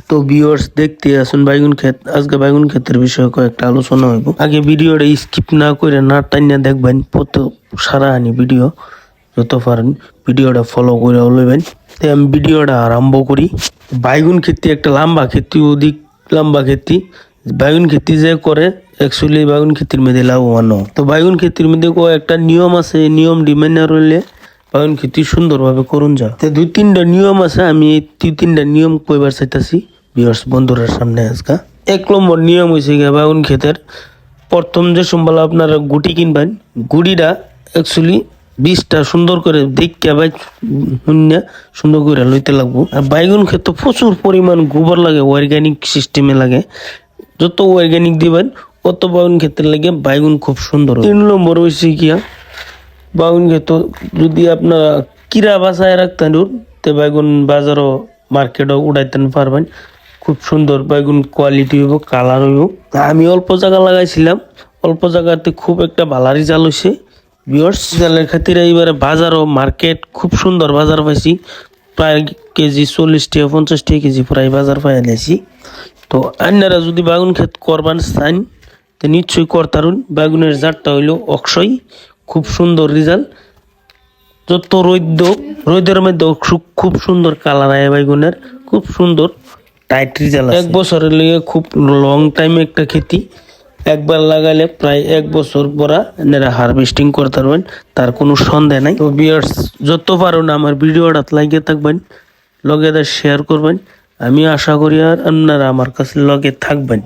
তো ভিউয়ার্স দেখতে আসুন বাইগুন ক্ষেত। আজকে বাইগুন ক্ষেতের বিষয়ে কয়েকটা আলোচনা হইব। আগে ভিডিওটা স্কিপ না করে না টাইনা দেখবেন, সারাহানি ভিডিও যত পারেন ভিডিওটা ফলো করে লইবেন। তাই আমি ভিডিওটা আরম্ভ করি। বাইগুন খেতি একটা লম্বা খেতি, অধিক লম্বা খেতি। বাইগুন খেতি যে করে অ্যাকচুয়ালি বাইগুন খেতির মধ্যে লাভবান হয়। তো বাইগুন খেতির মধ্যে একটা নিয়ম আছে, নিয়ম ডিমান্ড রইলে বাইগুন খেতি সুন্দরভাবে করুন যায়। তো 2-3টা নিয়ম আছে, আমি এই 2-3টা নিয়ম কইবার চাইতাছি ভিউয়ার্স বন্ধুরার সামনে আজকে। 1 নম্বর নিয়ম হয়েছে গিয়ে বাইগুন ক্ষেতের প্রথম যে সম্বল আপনারা গুটি কিনবেন, গুড়িটা অ্যাকচুয়ালি বীজটা সুন্দর করে দেখতে ভাই শূন্য সুন্দর করে লইতে লাগবো। আর বাইগুন ক্ষেত প্রচুর পরিমাণ গোবর লাগে, অর্গানিক সিস্টেমে লাগে। যত অর্গানিক দিবেন অত বাইগুন ক্ষেতের লাগে বাইগুন খুব সুন্দর। 3 নম্বর হয়েছে গিয়া বাইগুন ক্ষেত যদি আপনারা কিরা বাঁচায় রাখতেন তে বাইগুন বাজারও মার্কেটও উড়াইতে পারবেন। খুব সুন্দর বাইগুন কোয়ালিটি হইব, কালার হইব। আমি অল্প জায়গা লাগাইছিলাম, অল্প জায়গাতে খুব একটা ভালো রেজাল্ট হয়েছে। ভিউয়ার্স রেজাল্টের খাতিরে এইবারে বাজারও মার্কেট খুব সুন্দর বাজার পাইছি। প্রায় কেজি 40 টাকা 50 টাকা কেজি প্রায় বাজার পাই আনিছি। তো আপনারা যদি বাইগুন ক্ষেত করবান চান তো নিশ্চয়ই করতারুন। বাইগুনের জাতটা হইলো অক্ষয়, খুব সুন্দর রেজাল্ট। যত রোদের মধ্যে খুব সুন্দর কালার আয় বাইগুনের, খুব সুন্দর টাইট রেজাল্ট। 1 বছরের লেগে খুব লং টাইম একটা খেতি। একবার লাগাইলে প্রায় 1 বছর পরা এনারা হারভেস্টিং করতে পারবেন, তার কোনো সন্দেহ নাই। তো ভিউয়ার্স যত পারুন আমার ভিডিওটা লাগিয়ে থাকবেন, লগে শেয়ার করবেন। আমি আশা করি আর আপনারা আমার কাছে লগে থাকবেন।